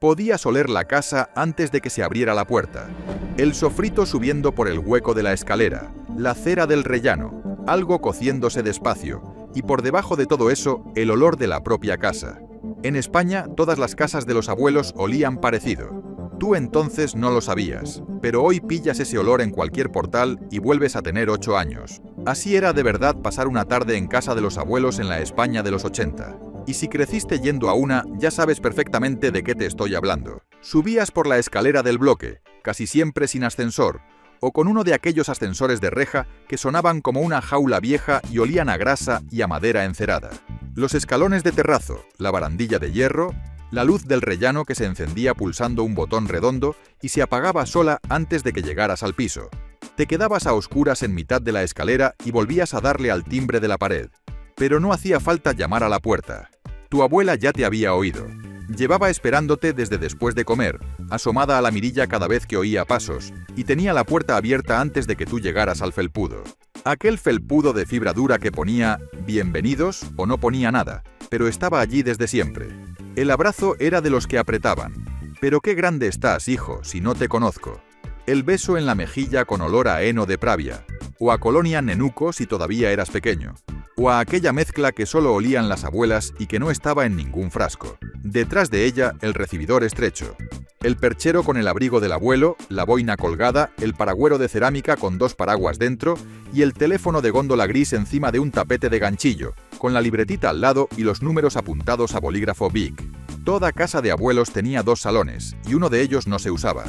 Podías oler la casa antes de que se abriera la puerta. El sofrito subiendo por el hueco de la escalera, la cera del rellano, algo cociéndose despacio, y por debajo de todo eso, el olor de la propia casa. En España, todas las casas de los abuelos olían parecido. Tú entonces no lo sabías, pero hoy pillas ese olor en cualquier portal y vuelves a tener 8 años. Así era de verdad pasar una tarde en casa de los abuelos en la España de los 80. Y si creciste yendo a una, ya sabes perfectamente de qué te estoy hablando. Subías por la escalera del bloque, casi siempre sin ascensor, o con uno de aquellos ascensores de reja que sonaban como una jaula vieja y olían a grasa y a madera encerada. Los escalones de terrazo, la barandilla de hierro, la luz del rellano que se encendía pulsando un botón redondo y se apagaba sola antes de que llegaras al piso. Te quedabas a oscuras en mitad de la escalera y volvías a darle al timbre de la pared. Pero no hacía falta llamar a la puerta. Tu abuela ya te había oído. Llevaba esperándote desde después de comer, asomada a la mirilla cada vez que oía pasos, y tenía la puerta abierta antes de que tú llegaras al felpudo. Aquel felpudo de fibra dura que ponía «bienvenidos» o no ponía nada, pero estaba allí desde siempre. El abrazo era de los que apretaban. «Pero qué grande estás, hijo, si no te conozco». El beso en la mejilla con olor a heno de Pravia, o a colonia nenuco si todavía eras pequeño, o a aquella mezcla que solo olían las abuelas y que no estaba en ningún frasco. Detrás de ella, el recibidor estrecho. El perchero con el abrigo del abuelo, la boina colgada, el paragüero de cerámica con 2 paraguas dentro y el teléfono de góndola gris encima de un tapete de ganchillo, con la libretita al lado y los números apuntados a bolígrafo Bic. Toda casa de abuelos tenía 2 salones, y uno de ellos no se usaba.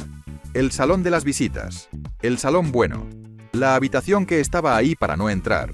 El salón de las visitas. El salón bueno. La habitación que estaba ahí para no entrar.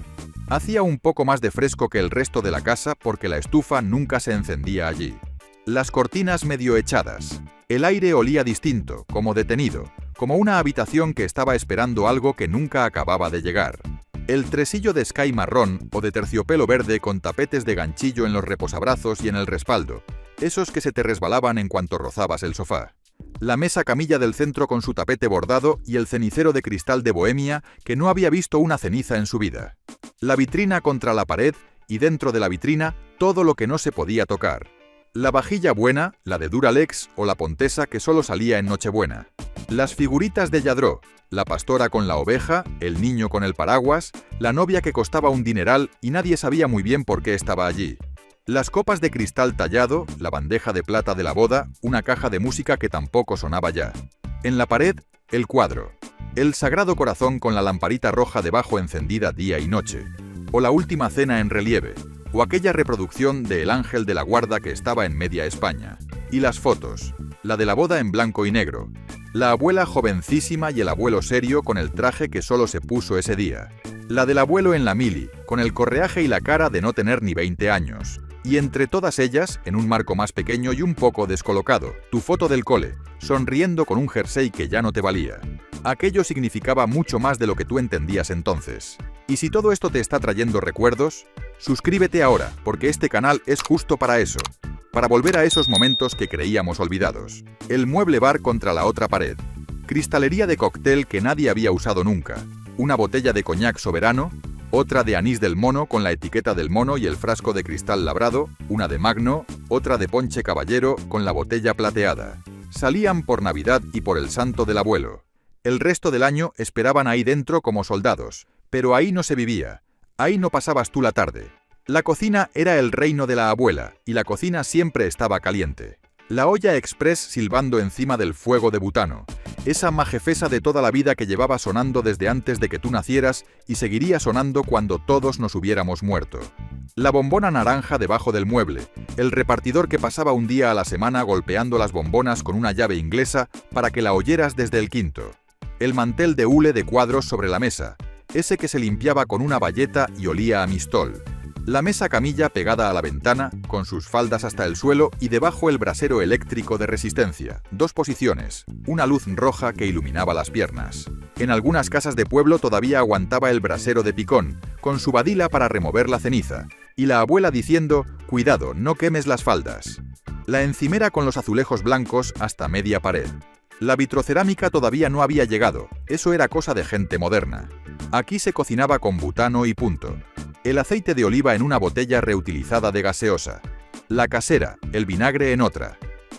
Hacía un poco más de fresco que el resto de la casa porque la estufa nunca se encendía allí. Las cortinas medio echadas. El aire olía distinto, como detenido, como una habitación que estaba esperando algo que nunca acababa de llegar. El tresillo de sky marrón o de terciopelo verde con tapetes de ganchillo en los reposabrazos y en el respaldo, esos que se te resbalaban en cuanto rozabas el sofá. La mesa camilla del centro con su tapete bordado y el cenicero de cristal de Bohemia que no había visto una ceniza en su vida. La vitrina contra la pared y dentro de la vitrina todo lo que no se podía tocar. La vajilla buena, la de Duralex o la Pontesa que solo salía en Nochebuena. Las figuritas de Lladró, la pastora con la oveja, el niño con el paraguas, la novia que costaba un dineral y nadie sabía muy bien por qué estaba allí. Las copas de cristal tallado, la bandeja de plata de la boda, una caja de música que tampoco sonaba ya. En la pared, el cuadro. El Sagrado Corazón con la lamparita roja debajo encendida día y noche. O la Última Cena en relieve. O aquella reproducción de El Ángel de la Guarda que estaba en media España. Y las fotos. La de la boda en blanco y negro. La abuela jovencísima y el abuelo serio con el traje que solo se puso ese día. La del abuelo en la mili, con el correaje y la cara de no tener ni 20 años. Y entre todas ellas, en un marco más pequeño y un poco descolocado, tu foto del cole, sonriendo con un jersey que ya no te valía. Aquello significaba mucho más de lo que tú entendías entonces. Y si todo esto te está trayendo recuerdos, suscríbete ahora, porque este canal es justo para eso. Para volver a esos momentos que creíamos olvidados. El mueble bar contra la otra pared. Cristalería de cóctel que nadie había usado nunca. Una botella de coñac soberano. Otra de anís del mono con la etiqueta del mono y el frasco de cristal labrado, una de Magno, otra de ponche caballero con la botella plateada. Salían por Navidad y por el santo del abuelo. El resto del año esperaban ahí dentro como soldados, pero ahí no se vivía, ahí no pasabas tú la tarde. La cocina era el reino de la abuela y la cocina siempre estaba caliente. La olla express silbando encima del fuego de butano, esa majefesa de toda la vida que llevaba sonando desde antes de que tú nacieras y seguiría sonando cuando todos nos hubiéramos muerto. La bombona naranja debajo del mueble, el repartidor que pasaba un día a la semana golpeando las bombonas con una llave inglesa para que la oyeras desde el quinto. El mantel de hule de cuadros sobre la mesa, ese que se limpiaba con una bayeta y olía a mistol. La mesa camilla pegada a la ventana, con sus faldas hasta el suelo y debajo el brasero eléctrico de resistencia. 2 posiciones, una luz roja que iluminaba las piernas. En algunas casas de pueblo todavía aguantaba el brasero de picón, con su badila para remover la ceniza, y la abuela diciendo, cuidado, no quemes las faldas. La encimera con los azulejos blancos hasta media pared. La vitrocerámica todavía no había llegado, eso era cosa de gente moderna. Aquí se cocinaba con butano y punto. El aceite de oliva en una botella reutilizada de gaseosa. La casera, el vinagre en otra.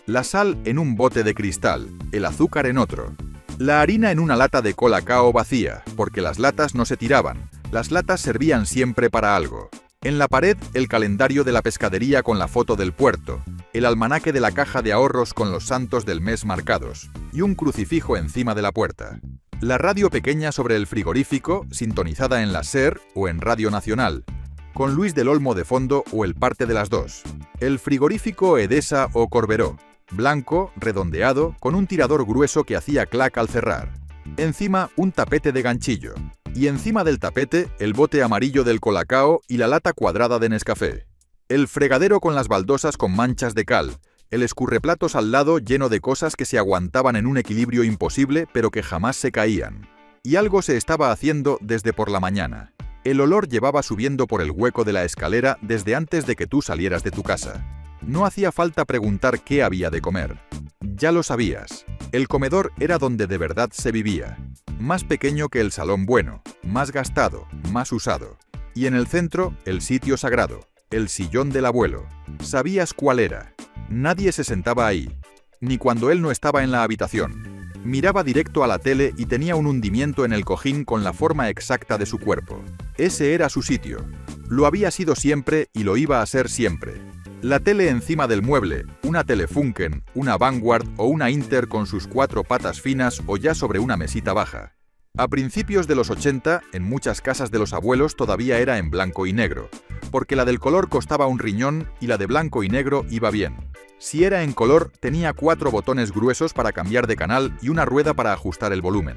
la sal en un bote de cristal, el azúcar en otro, la harina en una lata de colacao vacía, porque las latas no se tiraban, las latas servían siempre para algo. En la pared, el calendario de la pescadería con la foto del puerto, el almanaque de la caja de ahorros con los santos del mes marcados, y un crucifijo encima de la puerta. La radio pequeña sobre el frigorífico, sintonizada en la SER o en Radio Nacional, con Luis del Olmo de fondo o el parte de las dos. El frigorífico Edesa o Corberó, blanco, redondeado, con un tirador grueso que hacía clac al cerrar. Encima, un tapete de ganchillo. Y encima del tapete, el bote amarillo del colacao y la lata cuadrada de Nescafé. El fregadero con las baldosas con manchas de cal. El escurreplatos al lado lleno de cosas que se aguantaban en un equilibrio imposible pero que jamás se caían. Y algo se estaba haciendo desde por la mañana. El olor llevaba subiendo por el hueco de la escalera desde antes de que tú salieras de tu casa. No hacía falta preguntar qué había de comer. Ya lo sabías. El comedor era donde de verdad se vivía. Más pequeño que el salón bueno, más gastado, más usado. Y en el centro, el sitio sagrado, el sillón del abuelo. Sabías cuál era. Nadie se sentaba ahí, ni cuando él no estaba en la habitación. Miraba directo a la tele y tenía un hundimiento en el cojín con la forma exacta de su cuerpo. Ese era su sitio. Lo había sido siempre y lo iba a ser siempre. La tele encima del mueble, una Telefunken, una Vanguard o una Inter con sus 4 patas finas o ya sobre una mesita baja. A principios de los 80, en muchas casas de los abuelos todavía era en blanco y negro, porque la del color costaba un riñón y la de blanco y negro iba bien. Si era en color, tenía 4 botones gruesos para cambiar de canal y una rueda para ajustar el volumen.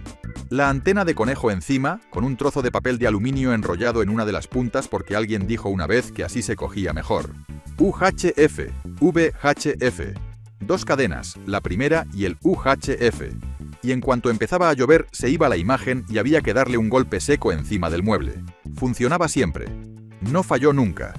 La antena de conejo encima, con un trozo de papel de aluminio enrollado en una de las puntas porque alguien dijo una vez que así se cogía mejor. UHF, VHF. 2 cadenas, la primera y el UHF. Y en cuanto empezaba a llover, se iba la imagen y había que darle un golpe seco encima del mueble. Funcionaba siempre. No falló nunca.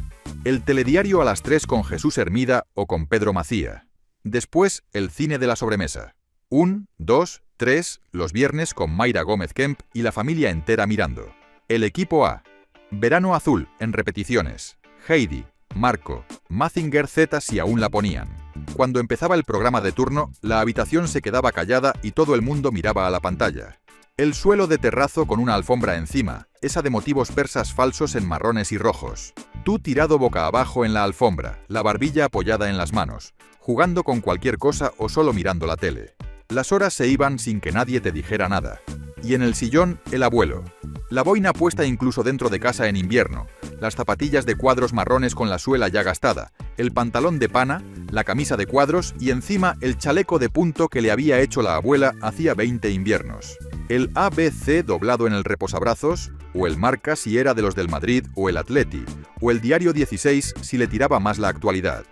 El telediario a las 3 con Jesús Hermida o con Pedro Macía. Después, el cine de la sobremesa. 1, 2, 3, los viernes con Mayra Gómez Kemp y la familia entera mirando. El equipo A. Verano Azul, en repeticiones. Heidi, Marco, Mazinger Z si aún la ponían. Cuando empezaba el programa de turno, la habitación se quedaba callada y todo el mundo miraba a la pantalla. El suelo de terrazo con una alfombra encima, esa de motivos persas falsos en marrones y rojos. Tú tirado boca abajo en la alfombra, la barbilla apoyada en las manos, jugando con cualquier cosa o solo mirando la tele. Las horas se iban sin que nadie te dijera nada. Y en el sillón, el abuelo. La boina puesta incluso dentro de casa en invierno, las zapatillas de cuadros marrones con la suela ya gastada, el pantalón de pana, la camisa de cuadros y encima el chaleco de punto que le había hecho la abuela hacía 20 inviernos. El ABC doblado en el reposabrazos, o el Marca si era de los del Madrid o el Atleti, o el Diario 16 si le tiraba más la actualidad.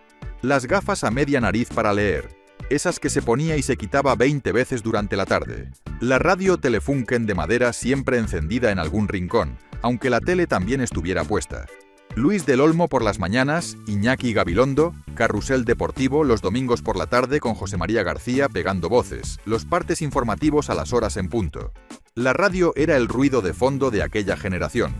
Las gafas a media nariz para leer, esas que se ponía y se quitaba 20 veces durante la tarde. La radio Telefunken de madera siempre encendida en algún rincón, aunque la tele también estuviera puesta. Luis del Olmo por las mañanas, Iñaki Gabilondo, Carrusel Deportivo los domingos por la tarde con José María García pegando voces, los partes informativos a las horas en punto. La radio era el ruido de fondo de aquella generación.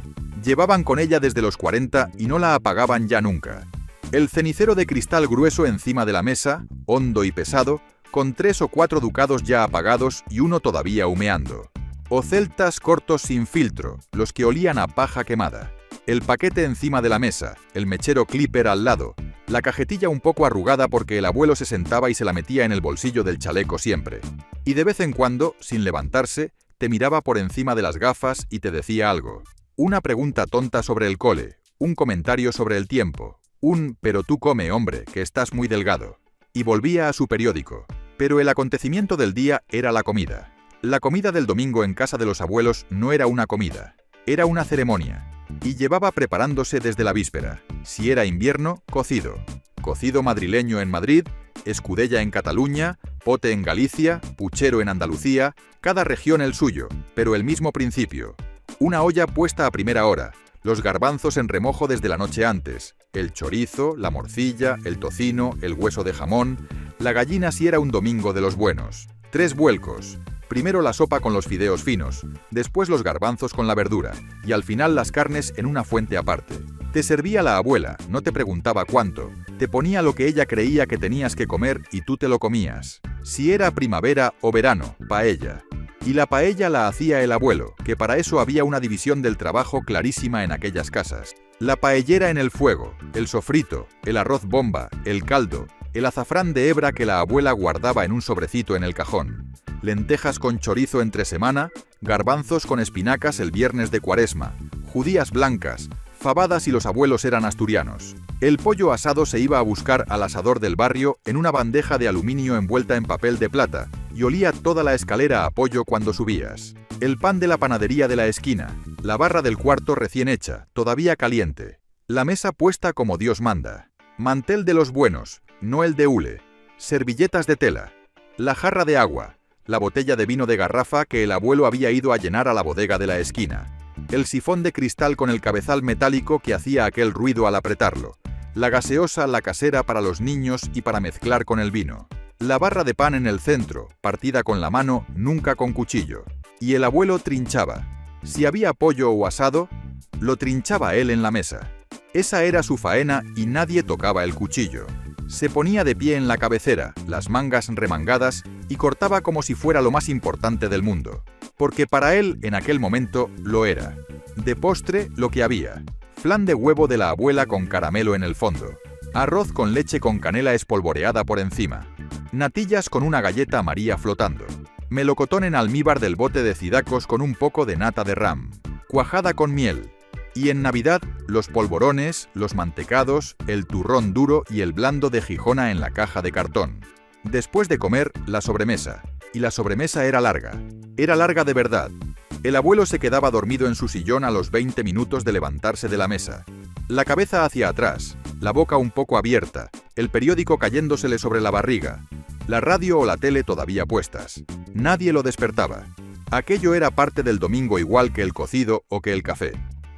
Llevaban con ella desde los 40 y no la apagaban ya nunca. El cenicero de cristal grueso encima de la mesa, hondo y pesado, con 3 o 4 ducados ya apagados y uno todavía humeando. O celtas cortos sin filtro, los que olían a paja quemada. El paquete encima de la mesa, el mechero clipper al lado, la cajetilla un poco arrugada porque el abuelo se sentaba y se la metía en el bolsillo del chaleco siempre. Y de vez en cuando, sin levantarse, te miraba por encima de las gafas y te decía algo. Una pregunta tonta sobre el cole, un comentario sobre el tiempo, «pero tú come, hombre, que estás muy delgado». Y volvía a su periódico. Pero el acontecimiento del día era la comida. La comida del domingo en casa de los abuelos no era una comida, era una ceremonia. Y llevaba preparándose desde la víspera. Si era invierno, cocido. Cocido madrileño en Madrid, escudella en Cataluña, pote en Galicia, puchero en Andalucía, cada región el suyo, pero el mismo principio. Una olla puesta a primera hora, los garbanzos en remojo desde la noche antes, el chorizo, la morcilla, el tocino, el hueso de jamón, la gallina si era un domingo de los buenos. 3 vuelcos. Primero la sopa con los fideos finos, después los garbanzos con la verdura y al final las carnes en una fuente aparte. Te servía la abuela, no te preguntaba cuánto, te ponía lo que ella creía que tenías que comer y tú te lo comías. Si era primavera o verano, paella. Y la paella la hacía el abuelo, que para eso había una división del trabajo clarísima en aquellas casas. La paellera en el fuego, el sofrito, el arroz bomba, el caldo, el azafrán de hebra que la abuela guardaba en un sobrecito en el cajón, lentejas con chorizo entre semana, garbanzos con espinacas el viernes de Cuaresma, judías blancas, fabadas si los abuelos eran asturianos. El pollo asado se iba a buscar al asador del barrio en una bandeja de aluminio envuelta en papel de plata y olía toda la escalera a pollo cuando subías. El pan de la panadería de la esquina, la barra del cuarto recién hecha, todavía caliente. La mesa puesta como Dios manda. Mantel de los buenos, no el de hule. Servilletas de tela. La jarra de agua. La botella de vino de garrafa que el abuelo había ido a llenar a la bodega de la esquina. El sifón de cristal con el cabezal metálico que hacía aquel ruido al apretarlo. La gaseosa, la casera para los niños y para mezclar con el vino. La barra de pan en el centro, partida con la mano, nunca con cuchillo. Y el abuelo trinchaba. Si había pollo o asado, lo trinchaba él en la mesa. Esa era su faena y nadie tocaba el cuchillo. Se ponía de pie en la cabecera, las mangas remangadas, y cortaba como si fuera lo más importante del mundo. Porque para él, en aquel momento, lo era. De postre, lo que había. Flan de huevo de la abuela con caramelo en el fondo. Arroz con leche con canela espolvoreada por encima. Natillas con una galleta María flotando. Melocotón en almíbar del bote de cidacos con un poco de nata de ram. Cuajada con miel. Y en Navidad, los polvorones, los mantecados, el turrón duro y el blando de Gijona en la caja de cartón. Después de comer, la sobremesa. Y la sobremesa era larga. Era larga de verdad. El abuelo se quedaba dormido en su sillón a los 20 minutos de levantarse de la mesa. La cabeza hacia atrás, la boca un poco abierta, el periódico cayéndosele sobre la barriga, la radio o la tele todavía puestas. Nadie lo despertaba. Aquello era parte del domingo igual que el cocido o que el café.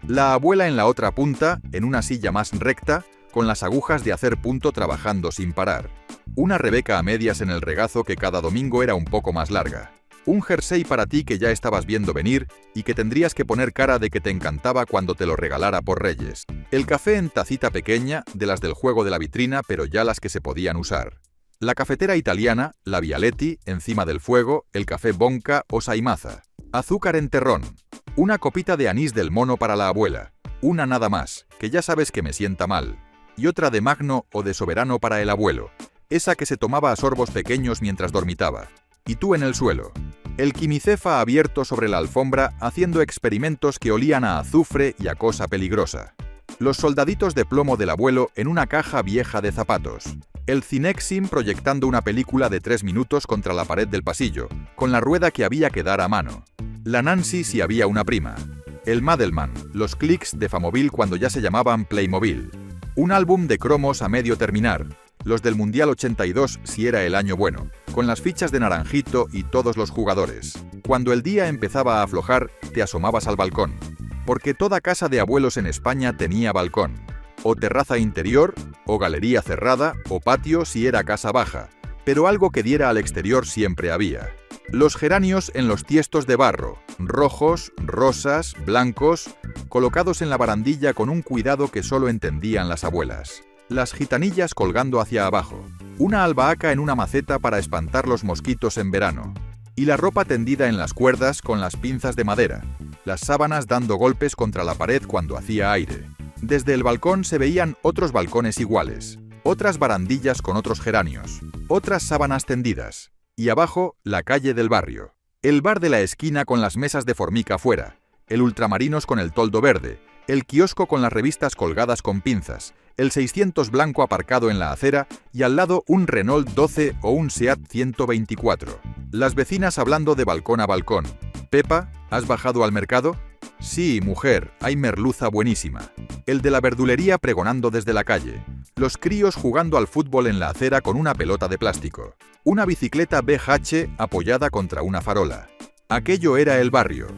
La abuela en la otra punta, en una silla más recta, con las agujas de hacer punto trabajando sin parar. Una Rebeca a medias en el regazo que cada domingo era un poco más larga. Un jersey para ti que ya estabas viendo venir y que tendrías que poner cara de que te encantaba cuando te lo regalara por Reyes. El café en tacita pequeña, de las del juego de la vitrina, pero ya las que se podían usar. La cafetera italiana, la Vialetti, encima del fuego, el café Bonca o Saimaza. Azúcar en terrón. Una copita de anís del mono para la abuela. Una nada más, que ya sabes que me sienta mal. Y otra de Magno o de Soberano para el abuelo. Esa que se tomaba a sorbos pequeños mientras dormitaba. Y tú en el suelo. El quimicefa abierto sobre la alfombra haciendo experimentos que olían a azufre y a cosa peligrosa. Los soldaditos de plomo del abuelo en una caja vieja de zapatos. El Cinexin proyectando una película de 3 minutos contra la pared del pasillo, con la rueda que había que dar a mano. La Nancy si había una prima. El Madelman, los clics de Famovil cuando ya se llamaban Playmobil. Un álbum de cromos a medio terminar. Los del Mundial 82 si era el año bueno, con las fichas de Naranjito y todos los jugadores. Cuando el día empezaba a aflojar, te asomabas al balcón. Porque toda casa de abuelos en España tenía balcón. O terraza interior, o galería cerrada, o patio si era casa baja. Pero algo que diera al exterior siempre había. Los geranios en los tiestos de barro, rojos, rosas, blancos, colocados en la barandilla con un cuidado que solo entendían las abuelas. Las gitanillas colgando hacia abajo, una albahaca en una maceta para espantar los mosquitos en verano, y la ropa tendida en las cuerdas con las pinzas de madera, las sábanas dando golpes contra la pared cuando hacía aire. Desde el balcón se veían otros balcones iguales, otras barandillas con otros geranios, otras sábanas tendidas, y abajo la calle del barrio, el bar de la esquina con las mesas de formica fuera, el ultramarinos con el toldo verde, el kiosco con las revistas colgadas con pinzas, el 600 blanco aparcado en la acera y al lado un Renault 12 o un Seat 124. Las vecinas hablando de balcón a balcón. «Pepa, ¿has bajado al mercado?» «Sí, mujer, hay merluza buenísima». El de la verdulería pregonando desde la calle. Los críos jugando al fútbol en la acera con una pelota de plástico. Una bicicleta BH apoyada contra una farola. Aquello era el barrio.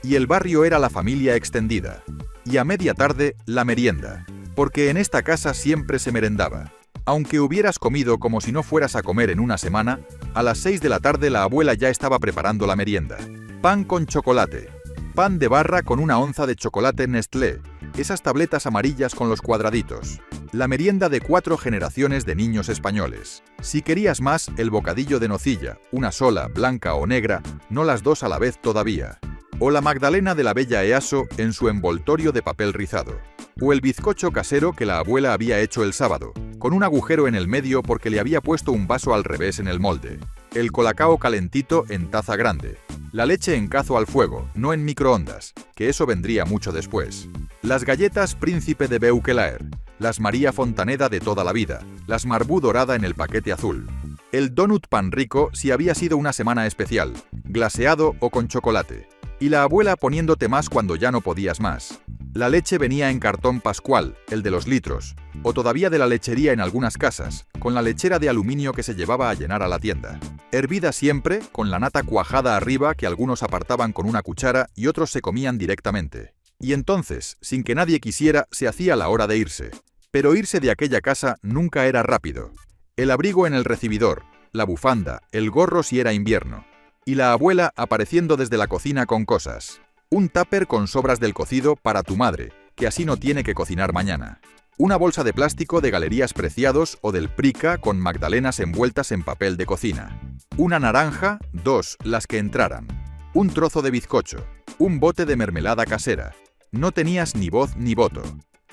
Y el barrio era la familia extendida. Y a media tarde, la merienda. Porque en esta casa siempre se merendaba. Aunque hubieras comido como si no fueras a comer en una semana, a las 6 de la tarde la abuela ya estaba preparando la merienda. Pan con chocolate. pan de barra con una onza de chocolate Nestlé, esas tabletas amarillas con los cuadraditos. La merienda de 4 generaciones de niños españoles. Si querías más, el bocadillo de nocilla, una sola, blanca o negra, no las dos a la vez todavía. O la magdalena de la bella Easo en su envoltorio de papel rizado. O el bizcocho casero que la abuela había hecho el sábado, con un agujero en el medio porque le había puesto un vaso al revés en el molde. El colacao calentito en taza grande. La leche en cazo al fuego, no en microondas, que eso vendría mucho después. Las galletas Príncipe de Beuquelaer. Las María Fontaneda de toda la vida. Las Marbú dorada en el paquete azul. El donut pan rico si había sido una semana especial, glaseado o con chocolate. Y la abuela poniéndote más cuando ya no podías más. La leche venía en cartón pascual, el de los litros, o todavía de la lechería en algunas casas, con la lechera de aluminio que se llevaba a llenar a la tienda. Hervida siempre, con la nata cuajada arriba que algunos apartaban con una cuchara y otros se comían directamente. Y entonces, sin que nadie quisiera, se hacía la hora de irse. Pero irse de aquella casa nunca era rápido. El abrigo en el recibidor, la bufanda, el gorro si era invierno. Y la abuela apareciendo desde la cocina con cosas. Un tupper con sobras del cocido para tu madre, que así no tiene que cocinar mañana. Una bolsa de plástico de Galerías Preciados o del Prica con magdalenas envueltas en papel de cocina. Una naranja, 2, las que entraran. Un trozo de bizcocho. Un bote de mermelada casera. No tenías ni voz ni voto.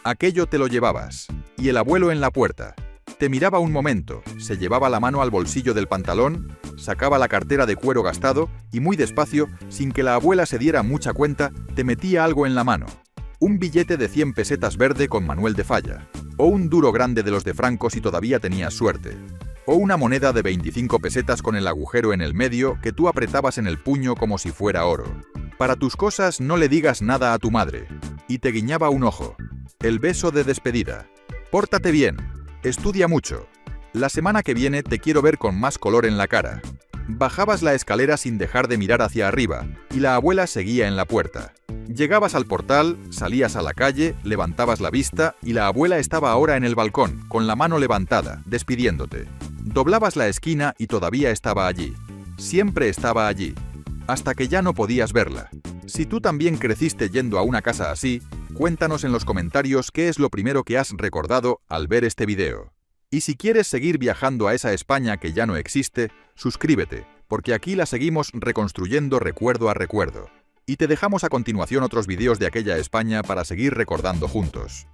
Aquello te lo llevabas. Y el abuelo en la puerta. Te miraba un momento, se llevaba la mano al bolsillo del pantalón, sacaba la cartera de cuero gastado y muy despacio, sin que la abuela se diera mucha cuenta, te metía algo en la mano. Un billete de 100 pesetas verde con Manuel de Falla. O un duro grande de los de Franco si todavía tenías suerte. O una moneda de 25 pesetas con el agujero en el medio que tú apretabas en el puño como si fuera oro. Para tus cosas no le digas nada a tu madre. Y te guiñaba un ojo. El beso de despedida. Pórtate bien. Estudia mucho. La semana que viene te quiero ver con más color en la cara. Bajabas la escalera sin dejar de mirar hacia arriba, y la abuela seguía en la puerta. Llegabas al portal, salías a la calle, levantabas la vista, y la abuela estaba ahora en el balcón, con la mano levantada, despidiéndote. Doblabas la esquina y todavía estaba allí. Siempre estaba allí. Hasta que ya no podías verla. Si tú también creciste yendo a una casa así, cuéntanos en los comentarios qué es lo primero que has recordado al ver este video. Y si quieres seguir viajando a esa España que ya no existe, suscríbete, porque aquí la seguimos reconstruyendo recuerdo a recuerdo. Y te dejamos a continuación otros videos de aquella España para seguir recordando juntos.